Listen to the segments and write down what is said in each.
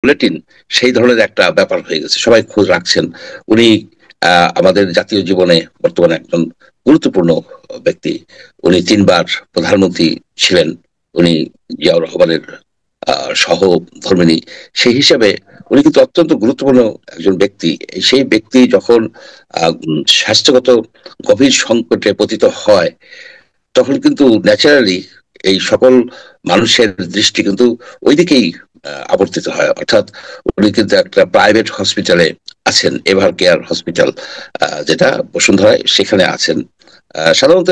Bulletin সেই ধরনের একটা ব্যাপার হয়ে গেছে, সবাই খোঁজ রাখছেন। উনি আমাদের জাতীয় জীবনে বর্তমানে একজন গুরুত্বপূর্ণ ব্যক্তি। উনি 3বার প্রধানমন্ত্রী ছিলেন। উনি জিয়াউর রহমানের সহধর্মিণী। সেই হিসাবে উনি কিন্তু অত্যন্ত গুরুত্বপূর্ণ একজন ব্যক্তি। সেই ব্যক্তি যখন স্বাস্থ্যগত গভীর সংকটে পতিত হয়, তখন কিন্তু ন্যাচারালি এই সকল মানুষের দৃষ্টি কিন্তু ওইদিকেই আবর্তিত হয়। অর্থাৎ উনি কিন্তু একটা প্রাইভেট হসপিটালে আছেন, এভার কেয়ার হসপিটাল যেটা বসুন্ধরায়, সেখানে আছেন। সাধারণত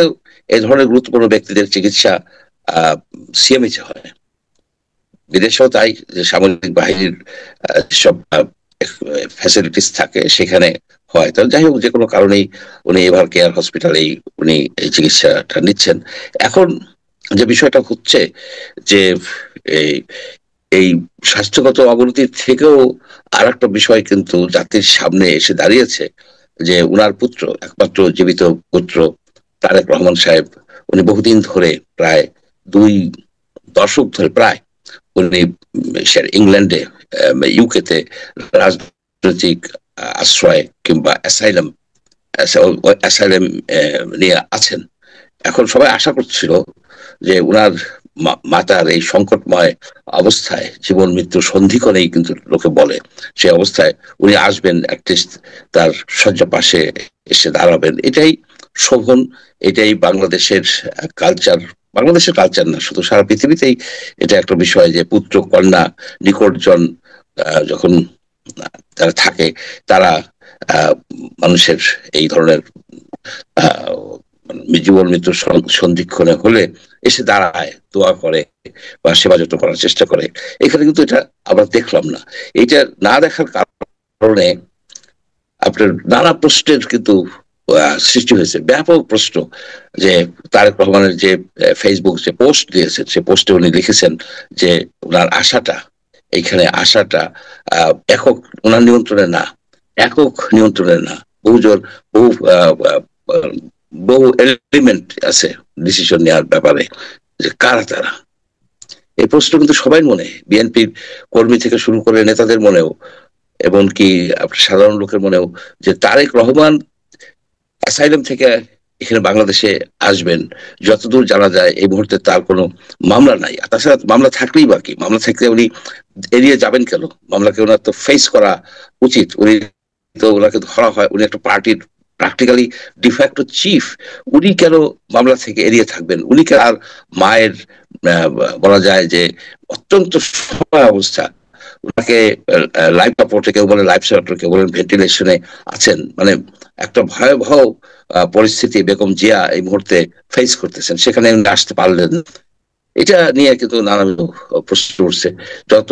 এই ধরনের গুরুত্বপূর্ণ ব্যক্তিদের চিকিৎসা সিএমএইচে হয়, বিদেশেও তাই, যে সামরিক বাহিনীর সব ফ্যাসিলিটিস থাকে সেখানে হয়। তো যাই হোক, যে কোনো কারণেই উনি এভার কেয়ার হসপিটালেই উনি এই চিকিৎসাটা নিচ্ছেন। এখন যে বিষয়টা হচ্ছে যে এই এই স্বাস্থ্যগত অবনতির থেকেও আর একটা বিষয় কিন্তু জাতির সামনে এসে দাঁড়িয়েছে, যে উনার পুত্র, একমাত্র জীবিত পুত্র তারেক রহমান সাহেব, উনি বহুদিন ধরে, প্রায় 2 দশক ধরে প্রায়, উনি ইংল্যান্ডে, ইউকেতে রাজনৈতিক আশ্রয় কিংবা অ্যাসাইলাম নিয়ে আছেন। এখন সবাই আশা করছিল যে উনার মাতার এই সংকটময় অবস্থায়, জীবন মৃত্যু সন্ধিক্ষণেই কিন্তু লোকে বলে, সেই অবস্থায় উনি আসবেন, অ্যাটলিস্ট তার শয্যা পাশে এসে দাঁড়াবেন। এটাই শোভন, এটাই বাংলাদেশের কালচার। বাংলাদেশের কালচার না, শুধু সারা পৃথিবীতেই এটা একটা বিষয়, যে পুত্র কন্যা নিকটজন যখন তারা থাকে, তারা মানুষের এই ধরনের জীবন মৃত্যুর সন্ধিক্ষণে হলে এসে দাঁড়ায়, দোয়া করে বা সেবা যত্ন করার চেষ্টা করে। এখানে কিন্তু এটা আমরা দেখলাম না। এটা না দেখার কারণে আপনার নানা প্রশ্নের কিন্তু সৃষ্টি হয়েছে, ব্যাপক প্রশ্ন। যে তারেক রহমানের যে ফেসবুক যে পোস্ট দিয়েছেন, সে পোস্টে উনি লিখেছেন যে ওনার আশাটা, এইখানে আশাটা একক ওনার নিয়ন্ত্রণে না, একক নিয়ন্ত্রণে না, বহুজন, বহু বহু এলিমেন্ট আছে ডিসিশন নেওয়ার ব্যাপারে, যে কারা তারা। এই প্রশ্ন কিন্তু সবাই মনে, বিএনপির কর্মী থেকে শুরু করে নেতাদের মনেও, এমনকি সাধারণ লোকের মনেও, যে তারেক রহমান অ্যাসাইলাম থেকে এখানে বাংলাদেশে আসবেন। যতদূর জানা যায় এই মুহূর্তে তার কোনো মামলা নাই। তাছাড়া মামলা থাকলেই বাকি, মামলা থাকলে উনি এড়িয়ে যাবেন কেন? মামলাকে ওনার তো ফেস করা উচিত। উনি তো, ওনাকে ধরা হয়, উনি একটা পার্টির প্র্যাকটিক্যালি ডিফ্যাক্টো চিফ, উনি কেন মামলা থেকে এড়িয়ে থাকবেন? উনি কেন আর মায়ের বলা যায় যে অত্যন্ত সহায় অবস্থা, ওনাকে লাইফ সাপোর্টে, কেউ বলে লাইফ সাপোর্টে, কেউ বলেন ভেন্টিলেশনে আছেন, মানে একটা ভয়াবহ পরিস্থিতি বেগম জিয়া এই মুহূর্তে ফেস করতেছেন, সেখানে আসতে পারলেন। এটা নিয়ে কিন্তু নানান প্রশ্ন উঠছে। যত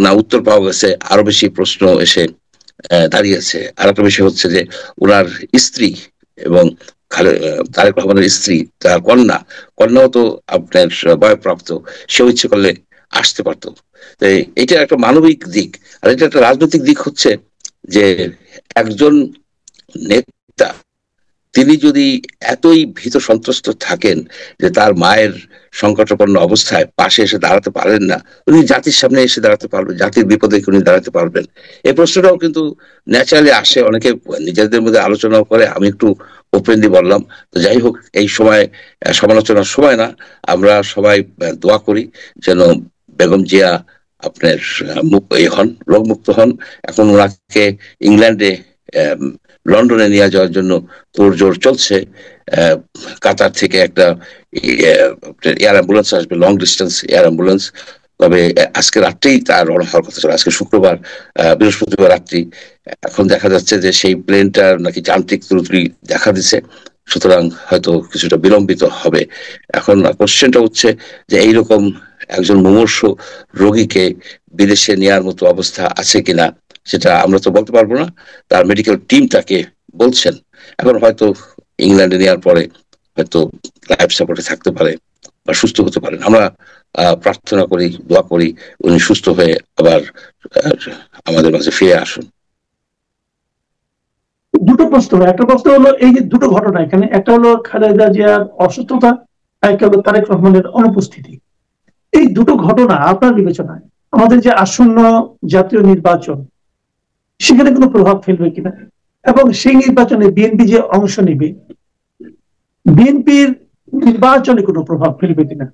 না উত্তর পাওয়া গেছে, আরো বেশি প্রশ্ন এসে দাঁড়িয়েছে। আর একটা বিষয় হচ্ছে যে উনার স্ত্রী এবং তারেক রহমানের স্ত্রী, তার কন্যাও তো আপনার বয়প্রাপ্ত, সে ইচ্ছে করলে আসতে পারতো। এটা একটা মানবিক দিক। আর এটা একটা রাজনৈতিক দিক হচ্ছে যে একজন নেতা, তিনি যদি এতই ভীত সন্ত্রস্ত থাকেন যে তার মায়ের সংকটাপন্ন অবস্থায় পাশে এসে দাঁড়াতে পারেন না, উনি জাতির সামনে এসে দাঁড়াতে পারবেন, জাতির বিপদে উনি দাঁড়াতে পারবেন? এই প্রশ্নটাও কিন্তু ন্যাচারালি আসে। অনেকে নিজেদের মধ্যে আলোচনাও করে, আমি একটু ওপেনলি বললাম। তো যাই হোক, এই সময় সমালোচনার সময় না, আমরা সবাই দোয়া করি যেন বেগম জিয়া আপনার রোগমুক্ত হন। এখন ওনাকে ইংল্যান্ডে, লন্ডনে নিয়ে যাওয়ার জন্য তোড়জোড় চলছে। কাতার থেকে একটা এয়ার অ্যাম্বুলেন্স আসবে, লং ডিস্টেন্স এয়ার অ্যাম্বুলেন্স। তবে আজকে রাত্রেই তার রওনা হওয়ার কথা ছিল, আজকে শুক্রবার, বৃহস্পতিবার রাত্রি। এখন দেখা যাচ্ছে যে সেই প্লেনটার নাকি যান্ত্রিক ত্রুটি দেখা দিছে, সুতরাং হয়তো কিছুটা বিলম্বিত হবে। এখন কোশ্চেনটা হচ্ছে যে এইরকম একজন মুমূর্ষ রোগীকে বিদেশে নেওয়ার মতো অবস্থা আছে কিনা, সেটা আমরা তো বলতে পারবো না, তার মেডিকেল টিম তাকে বলছেন। এখন হয়তো ইংল্যান্ডে নেওয়ার পরে হয়তো লাইফ সাপোর্টে থাকতে পারে বা সুস্থ হতে পারেন। আমরা প্রার্থনা করি, দোয়া করি উনি সুস্থ হয়ে আবার আমাদের মাঝে ফিরে আসুন। দুটো প্রশ্ন, একটা প্রশ্ন হলো এই যে দুটো ঘটনা এখানে, একটা হলো খালেদা জিয়ার অসুস্থতা, একটা হলো তারেক রহমানের অনুপস্থিতি। এই দুটো ঘটনা আপনার বিবেচনায় আমাদের যে আসন্ন জাতীয় নির্বাচন সেখানে কোনো প্রভাব ফেলবে কিনা, এবং সেই নির্বাচনে বিএনপি যে অংশ নেবে বিএনপির নির্বাচনে কোনো প্রভাব ফেলবে কিনা?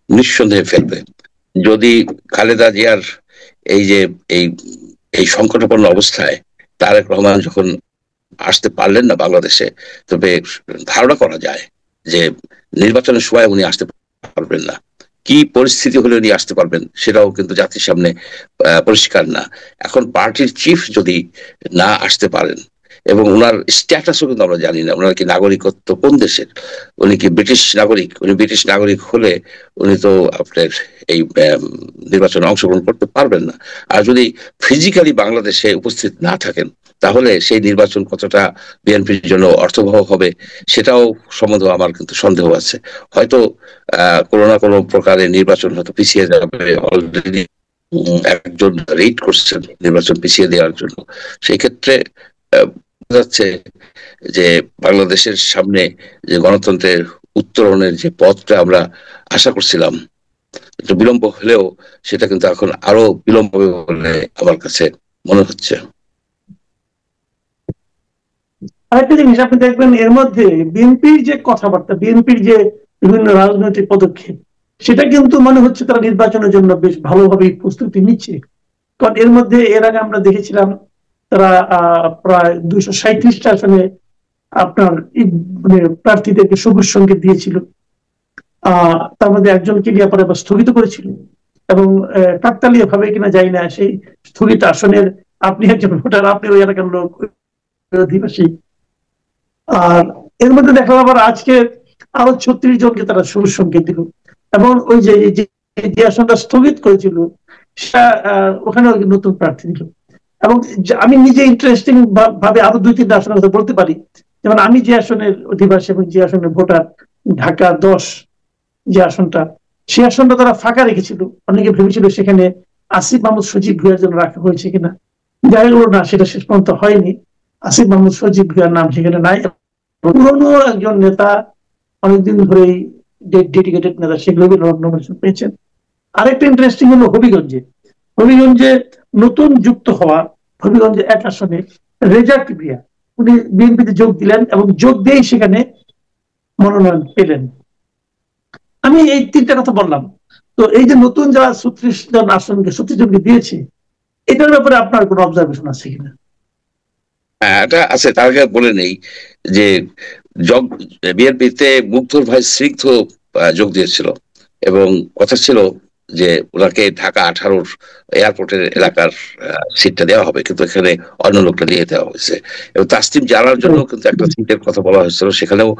নিঃসন্দেহে ফেলবে। যদি খালেদা জিয়ার এই যে এই এই সংকটাপন্ন অবস্থায় তারেক রহমান যখন আসতে পারলেন না বাংলাদেশে, তবে ধারণা করা যায় যে নির্বাচনের সময় উনি আসতে পারবেন না। কি পরিস্থিতি হলে উনি আসতে পারবেন সেটাও কিন্তু জাতির সামনে পরিষ্কার না। এখন পার্টির চিফ যদি না আসতে পারেন, এবং ওনার স্ট্যাটাসও কিন্তু আমরা জানি না, ওনার কি নাগরিকত্ব কোন দেশের, উনি কি ব্রিটিশ নাগরিক? উনি ব্রিটিশ নাগরিক হলে উনি তো আপনার এই নির্বাচনে অংশগ্রহণ করতে পারবেন না। আর যদি ফিজিক্যালি বাংলাদেশে উপস্থিত না থাকেন, তাহলে সেই নির্বাচন কতটা বিএনপির জন্য অর্থবহ হবে সেটাও সম্বন্ধে আমার কিন্তু সন্দেহ আছে। হয়তো কোনো না কোনো প্রকারে নির্বাচন হয়তো পিছিয়ে যাবে। অলরেডি একজন রেড করছেন নির্বাচন পিছিয়ে দেওয়ার জন্য। সেই ক্ষেত্রে বোঝা যাচ্ছে যে বাংলাদেশের সামনে যে গণতন্ত্রের উত্তরণের যে পথটা আমরা আশা করছিলাম একটু বিলম্ব হলেও, সেটা কিন্তু এখন আরো বিলম্ব হবে বলে আমার কাছে মনে হচ্ছে। আরেকটা জিনিস আপনি দেখবেন এর মধ্যে বিএনপির যে কথাবার্তা, বিএনপির যে বিভিন্ন রাজনৈতিক পদক্ষেপ, সেটা কিন্তু মনে হচ্ছে তারা নির্বাচনের জন্য বেশ ভালোভাবে প্রস্তুতি নিচ্ছে। কারণ এর মধ্যে এর আগে আমরা দেখেছিলাম তারা প্রায় 237টা আসনে আপনার মানে প্রার্থীদেরকে সবুজ সংকেত দিয়েছিল। তার মধ্যে একজনকে গিয়ে পরে স্থগিত করেছিল, এবং কাকতালীয় ভাবে কিনা যাই না, সেই স্থগিত আসনের আপনি একজন ভোটার, আপনি ওই এলাকার লোক, অধিবাসী। আর এর মধ্যে দেখা আবার আজকে আরো 36 জনকে তারা সবুজ সংকেত দিল, এবং ওই যে আসনটা স্থগিত করেছিল সেটা ওখানে নতুন প্রার্থী দিল। এবং আমি নিজে ইন্টারেস্টিং ভাবে আরো 2-3টা আসনের কথা বলতে পারি। যেমন আমি যে আসনের অধিবাসী এবং যে আসনের ভোটার, ঢাকা 10 যে আসনটা, সেই আসনটা তারা ফাঁকা রেখেছিল। অনেকে ভেবেছিল সেখানে আসিফ মাহমুদ সজীব ভুঁইয়ার জন্য রাখা হয়েছে কিনা, দেখা গেল না, সেটা শেষ পর্যন্ত হয়নি। আসিফ মাহমুদ সজীব ভুঁইয়ার নাম সেখানে নাই। পুরনো একজন নেতা, অনেকদিন ধরেই ডেডিকেটেড নেতা, সেগুলো নমিনেশন পেয়েছেন। আরেকটা ইন্টারেস্টিং হলো হবিগঞ্জে নতুন যুক্ত হওয়া হবিগঞ্জে 1 আসনে রেজা কিবরিয়া, উনি বিএনপিতে যোগ দিলেন এবং যোগ দিয়েই সেখানে মনোনয়ন পেলেন। আমি এই 3টা কথা বললাম। তো এই যে নতুন যারা 36 জন আসনকে 36 জনকে দিয়েছে, এটার ব্যাপারে আপনার কোনো অবজারভেশন আছে কিনা? হ্যাঁ, এটা আছে। তার আগে বলে নেই যে বিএনপিতে মুগ্ধর ভাই স্নিগ্ধ যোগ দিয়েছিল, এবং কথা ছিল যে ওনাকে ঢাকা 18 এয়ারপোর্টের এলাকার সিটটা দেওয়া হবে, কিন্তু এখানে অন্য লোকটা দিয়ে দেওয়া হয়েছে। এবং তাসনিম জানার জন্য কিন্তু একটা সিটের কথা বলা হয়েছিল, সেখানেও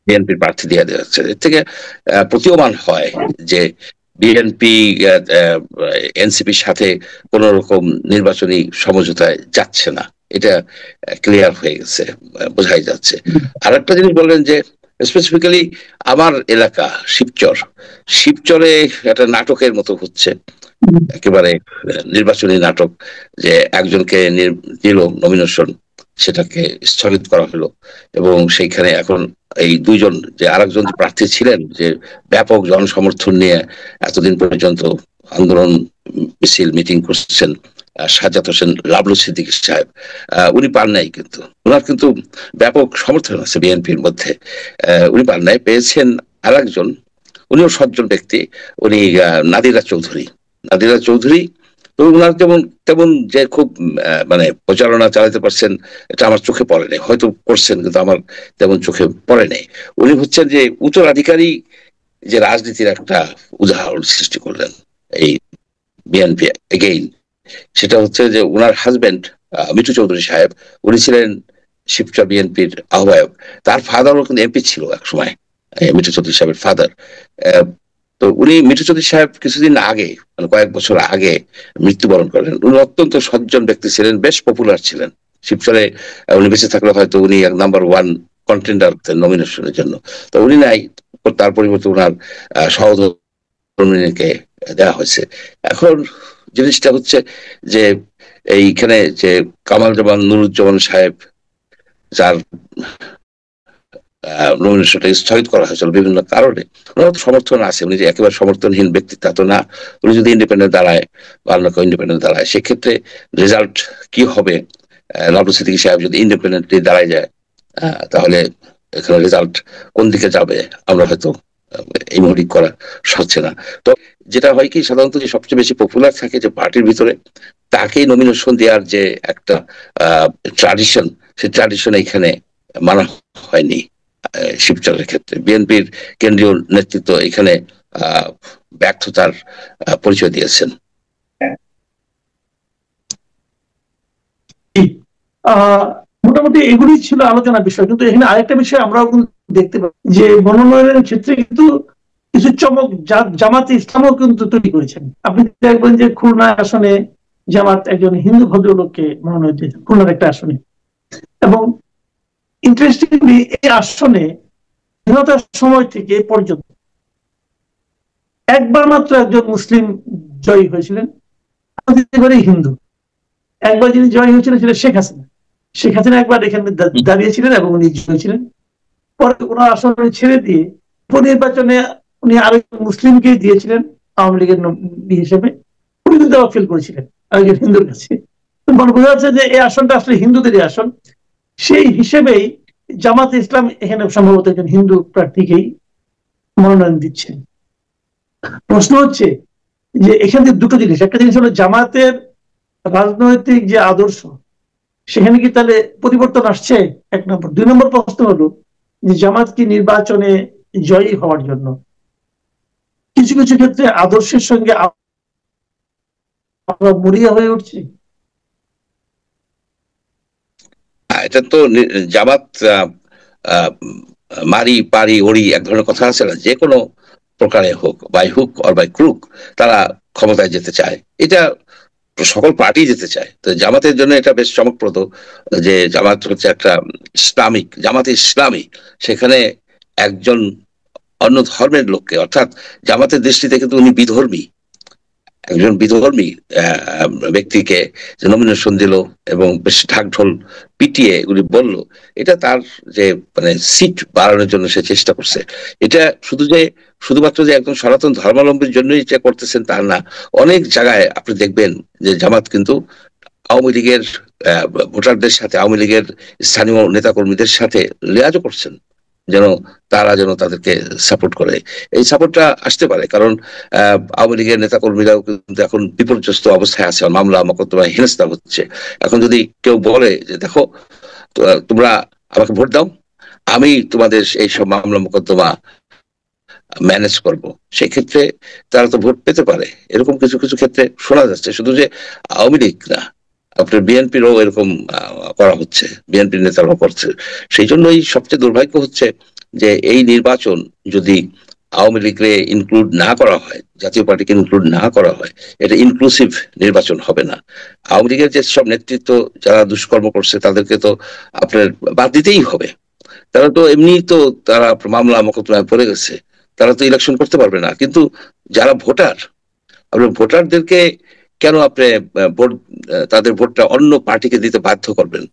বিএনপির প্রার্থী দিয়ে দেওয়া হচ্ছে। এর থেকে প্রতীয়মান হয় যে বিএনপি এনসিপির সাথে কোন রকম নির্বাচনী সমঝোতায় যাচ্ছে না, এটা ক্লিয়ার হয়ে গেছে, বোঝাই যাচ্ছে। আর একটা জিনিস বললেন যে স্পেসিফিক্যালি আমার এলাকা শিবচরে একটা নাটকের মতো হচ্ছে, একেবারে নির্বাচনী নাটক, যে একজনকে দিল নমিনেশন, সেটাকে স্থগিত করা হলো, এবং সেইখানে এখন এই 2 জন যে আরেকজন প্রার্থী ছিলেন, যে ব্যাপক জনসমর্থন নিয়ে এতদিন পর্যন্ত আন্দোলন মিছিল মিটিং করছেন, সাজ্জাদ হোসেন লাবলু সিদ্দিকী সাহেব, উনি পান নাই। কিন্তু ওনার কিন্তু ব্যাপক সমর্থন আছে বিএনপির মধ্যে, উনি পান নাই, পেয়েছেন আরেকজন, উনিও সজ্জন ব্যক্তি, উনি নাদিরা চৌধুরী। তো ওনার তেমন যে খুব মানে প্রচারণা চালাতে পারছেন এটা আমার চোখে পড়ে নাই, হয়তো করছেন কিন্তু আমার তেমন চোখে পড়ে নাই। উনি হচ্ছেন যে উত্তরাধিকারী যে রাজনীতির একটা উদাহরণ সৃষ্টি করলেন এই বিএনপি এগেইন। সেটা হচ্ছে যে উনার হাজবেন্ড মিঠু চৌধুরী সাহেব, উনি ছিলেন শিবচর বিএনপির আহ্বায়ক। তার ফাদারও কিন্তু এমপি ছিল এক সময়, মিঠু চৌধুরী সাহেবের ফাদার। তো উনি মিঠু চৌধুরী সাহেব কিছুদিন আগে, মানে কয়েক বছর আগে মৃত্যুবরণ করেন। উনি অত্যন্ত সজ্জন ব্যক্তি ছিলেন, বেশ পপুলার ছিলেন শিবচরে। উনি বেঁচে থাকলে হয়তো উনি নাম্বার 1 কন্টেন্ডার নমিনেশনের জন্য। তো উনি নাই, তার পরিবর্তে ওনার সহধর্মিণীকে দেওয়া হয়েছে। এখন জিনিসটা হচ্ছে যে এইখানে যে কামাল জামান নুরুজ্জামান সাহেব, যার নমিনেশনটা স্থগিত করা হয়েছিল বিভিন্ন কারণে। ওনার সমর্থন আছে, উনি যে একেবারে সমর্থনহীন ব্যক্তি তা তো না। উনি যদি ইন্ডিপেন্ডেন্ট দাঁড়ায় বা অন্য কেউ ইন্ডিপেন্ডেন্ট দাঁড়ায়, সেক্ষেত্রে রেজাল্ট কি হবে, নওয়াজ সিদ্দিকী সাহেব যদি ইন্ডিপেন্ডেন্টলি দাঁড়ায় যায়, তাহলে এখানে রেজাল্ট কোন দিকে যাবে আমরা হয়তো এই মুহূর্তে করা হচ্ছে না। তো যেটা হয় কি, সাধারণত যে সবচেয়ে বেশি পপুলার থাকে যে পার্টির ভিতরে, তাকেই নমিনেশন দেওয়ার যে একটা ট্র্যাডিশন, সেই ট্র্যাডিশন এখানে মানা হয়নি। শিবচরের ক্ষেত্রে বিএনপির কেন্দ্রীয় নেতৃত্ব এখানে ব্যর্থতার পরিচয় দিয়েছেন। মোটামুটি এগুলি ছিল আলোচনার বিষয়, কিন্তু এখানে আরেকটা বিষয় আমরাও দেখতে পাই যে মনোনয়নের ক্ষেত্রে কিন্তু কিছু চমক জামাতে ইসলামও কিন্তু তৈরি করেছেন। আপনি দেখবেন যে খুলনা আসনে জামাত একজন হিন্দু ভদ্রলোককে মনোনয়ন দিয়েছেন, খুলনার একটা আসনে। এবং ইন্টারেস্টিংলি এই আসনে স্বাধীনতার সময় থেকে পর্যন্ত একবার মাত্র একজন মুসলিম জয়ী হয়েছিলেন, হিন্দু। একবার যিনি জয়ী হয়েছিলেন সেটা শেখ হাসিনা। শেখ হাসিনা একবার এখানে দাঁড়িয়েছিলেন এবং উনি হয়েছিলেন। পরে ওনার আসন ছেড়ে দিয়ে উপনির্বাচনে উনি আরেকজন মুসলিমকে দিয়েছিলেন আওয়ামী লীগের হিসেবে। উনি কিন্তু ফেল করেছিলেন আরেকজন হিন্দুর কাছে। মানে বোঝা যাচ্ছে যে এই আসনটা আসলে হিন্দুদেরই আসন। সেই হিসেবেই জামাত ইসলাম এখানে সম্ভবত একজন হিন্দু প্রার্থীকেই মনোনয়ন দিচ্ছেন। প্রশ্ন হচ্ছে যে এখানে দুটো জিনিস, একটা জিনিস হলো জামাতের রাজনৈতিক যে আদর্শ, সেখানে কি তাহলে পরিবর্তন আসছে, এক নম্বর। দুই নম্বর প্রশ্ন হলো যে জামাত কি নির্বাচনে জয়ী হওয়ার জন্য কিছু কিছু ক্ষেত্রে আদর্শের সঙ্গে আমরা মরিয়া হয়ে উঠছি? এটা তো জামাত মারি পারি ওড়ি এক ধরনের কথা আছে না, যে কোনো প্রকারে হোক, by hook or by crook, তারা ক্ষমতায় যেতে চায়। এটা সকল পার্টি যেতে চায়। তো জামাতের জন্য এটা বেশ চমকপ্রদ যে জামাত হচ্ছে একটা ইসলামিক, জামাতে ইসলামী, সেখানে একজন অন্য ধর্মের লোককে, অর্থাৎ জামাতের দৃষ্টিতে কিন্তু উনি বিধর্মী, একজন বিধর্মী ব্যক্তিকে যে নমিনেশন দিল এবং বেশ ঢাকঢোল পিটিয়ে এগুলি বললো, এটা তার যে মানে সিট বাড়ানোর জন্য সে চেষ্টা করছে। এটা শুধুমাত্র যে একজন সনাতন ধর্মাবলম্বীর জন্যই এটা করতেছেন তা না। অনেক জায়গায় আপনি দেখবেন যে জামাত কিন্তু আওয়ামী লীগের ভোটারদের সাথে, আওয়ামী লীগের স্থানীয় নেতাকর্মীদের সাথে লিয়াজও করছেন তারা যেন তাদেরকে সাপোর্ট করে। এই সাপোর্টটা আসতে পারে কারণ আওয়ামী লীগের নেতাকর্মীরাও কিন্তু এখন বিপর্যস্ত অবস্থায় আছে, মামলা মোকদ্দমা হেনস্থা হচ্ছে। এখন যদি কেউ বলে যে দেখো তোমরা আমাকে ভোট দাও, আমি তোমাদের এই সব মামলা মোকদ্দমা ম্যানেজ করব, সেই ক্ষেত্রে তারা তো ভোট পেতে পারে। এরকম কিছু কিছু ক্ষেত্রে শোনা যাচ্ছে। শুধু যে আওয়ামী লীগ না, আপনার বিএনপিরও এরকম করা হচ্ছে, বিএনপির নেতারাও করছে। সেই জন্যই সবচেয়ে দুর্ভাগ্য হচ্ছে যে এই নির্বাচন যদি আওয়ামী লীগকে ইনক্লুড না করা হয়, জাতীয় পার্টিকে ইনক্লুড না করা হয়, এটা ইনক্লুসিভ নির্বাচন হবে না। আওয়ামী লীগের যে সব নেতৃত্ব যারা দুষ্কর্ম করছে তাদেরকে তো আপনার বাদ দিতেই হবে। তারা তো এমনি তো তারা মামলা মোকদ্দমায় পড়ে গেছে, তারা তো ইলেকশন করতে পারবে না। কিন্তু যারা ভোটার, আপনার ভোটারদেরকে কেন আপনি ভোট, তাদের ভোটটা অন্য পার্টিকে দিতে বাধ্য করবেন?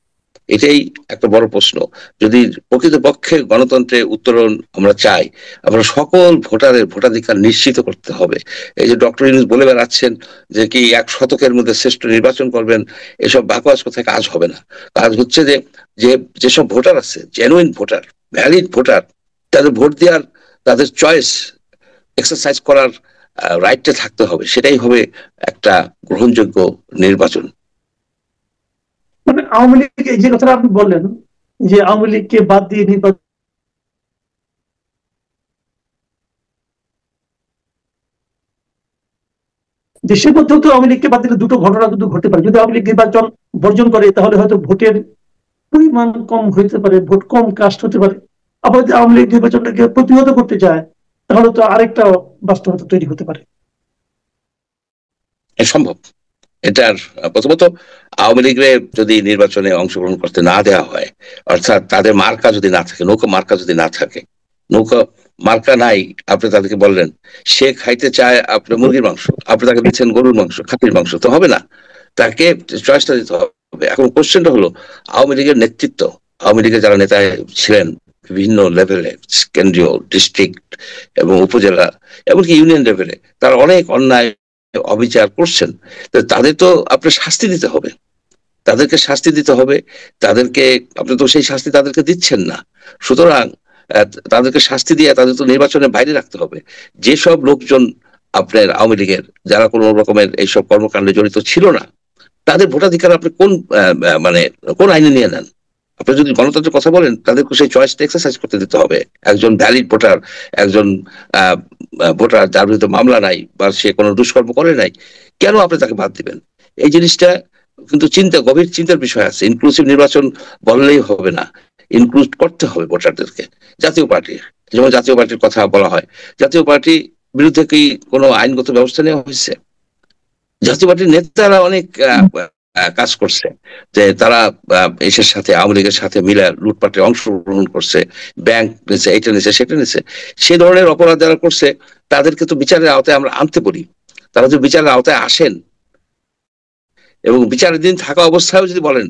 এটাই একটা বড় প্রশ্ন। যদি প্রকৃতপক্ষে গণতন্ত্রে উত্তরণ আমরা চাই, আমরা সকল ভোটারের ভোটাধিকার নিশ্চিত করতে হবে। এই যে ডক্টর ইউনূস বলে বেড়াচ্ছেন যে কি 1 শতকের মধ্যে শ্রেষ্ঠ নির্বাচন করবেন, এসব বাকওয়াজ কথায় কাজ হবে না। কাজ হচ্ছে যে যেসব ভোটার আছে, জেনুইন ভোটার, ভ্যালিড ভোটার, তাদের ভোট দেওয়ার, তাদের চয়েস এক্সারসাইজ করার রাইটটা থাকতে হবে। সেটাই হবে একটা গ্রহণযোগ্য নির্বাচন। মানে আওয়ামী লীগ, যে কথাটা আপনি বললেন যে আওয়ামী লীগকে বাদ দিয়ে নির্বাচন, দেশের মধ্যেও তো আওয়ামী লীগকে বাদ দিলে দুটো ঘটনা কিন্তু ঘটতে পারে। যদি আওয়ামী লীগ নির্বাচন বর্জন করে তাহলে হয়তো ভোটের পরিমাণ কম হইতে পারে, ভোট কম কাস্ট হতে পারে। আবার যদি আওয়ামী লীগ নির্বাচনটাকে প্রতিহত করতে চায় তাহলে তো আরেকটা বাস্তবতা তৈরি হতে পারে। সম্ভব। এটার প্রথমত আওয়ামী লীগের যদি নির্বাচনে অংশগ্রহণ করতে না দেওয়া হয়, অর্থাৎ তাদের মার্কা যদি না থাকে, নৌকা মার্কা যদি না থাকে, নৌকা মার্কা নাই, আপনি তাদেরকে বললেন সে খাইতে চায় আপনার মুরগির মাংস, আপনি তাকে দিচ্ছেন গরুর মাংস, খাসির মাংস, তো হবে না। তাকে চয়েসটা দিতে হবে। এখন কোশ্চেনটা হলো আওয়ামী লীগের নেতৃত্ব, আওয়ামী লীগের যারা নেতা ছিলেন বিভিন্ন লেভেলে, কেন্দ্রীয়, ডিস্ট্রিক্ট এবং উপজেলা, এমনকি ইউনিয়ন লেভেলে তারা অনেক অন্যায় অবিচার করছেন। তাদের তো আপনার শাস্তি দিতে হবে, তাদেরকে শাস্তি দিতে হবে। তাদেরকে আপনি তো সেই শাস্তি তাদেরকে দিচ্ছেন না। সুতরাং তাদেরকে শাস্তি দিয়ে তাদের তো নির্বাচনের বাইরে রাখতে হবে। যেসব লোকজন আপনার আওয়ামী লীগের, যারা কোনো রকমের এইসব কর্মকাণ্ডে জড়িত ছিল না, তাদের ভোটাধিকার আপনি কোন মানে কোন আইনে নিয়ে নেন? আপনি যদি গণতন্ত্রের কথা বলেন, তাদেরকে সেই চয়েসটা এক্সারসাইজ করতে দিতে হবে। একজন ভ্যালিড ভোটার, একজন ভোটার যার বিরুদ্ধে মামলা নাই বা সে কোনো দুষ্কর্ম করে নাই, কেন আপনি তাকে বাদ দিবেন? এই জিনিসটা কিন্তু গভীর চিন্তার বিষয় আছে। ইনক্লুসিভ নির্বাচন বললেই হবে না, ইনক্লুড করতে হবে ভোটারদেরকে। জাতীয় পার্টি, যেমন জাতীয় পার্টির কথা বলা হয়, জাতীয় পার্টি বিরুদ্ধে কি কোনো আইনগত ব্যবস্থা নেওয়া হয়েছে? জাতীয় পার্টির নেতারা অনেক কাজ করছে, যে তারা এসের সাথে, আওয়ামী লীগের সাথে মিলে লুটপাটে অংশগ্রহণ করছে, ব্যাংক নিছে, এটা নিছে, সেটা নিছে। সে ধরনের অপরাধ যারা করছে তাদেরকে তো বিচারের আওতায় আমরা আনতে পারি। তারা যদি বিচারের আওতায় আসেন এবং বিচারের দিন থাকা অবস্থায় যদি বলেন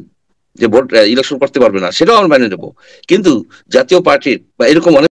যে ভোট ইলেকশন করতে পারবে না, সেটাও আমরা মেনে নেবো। কিন্তু জাতীয় পার্টির বা এরকম অনেক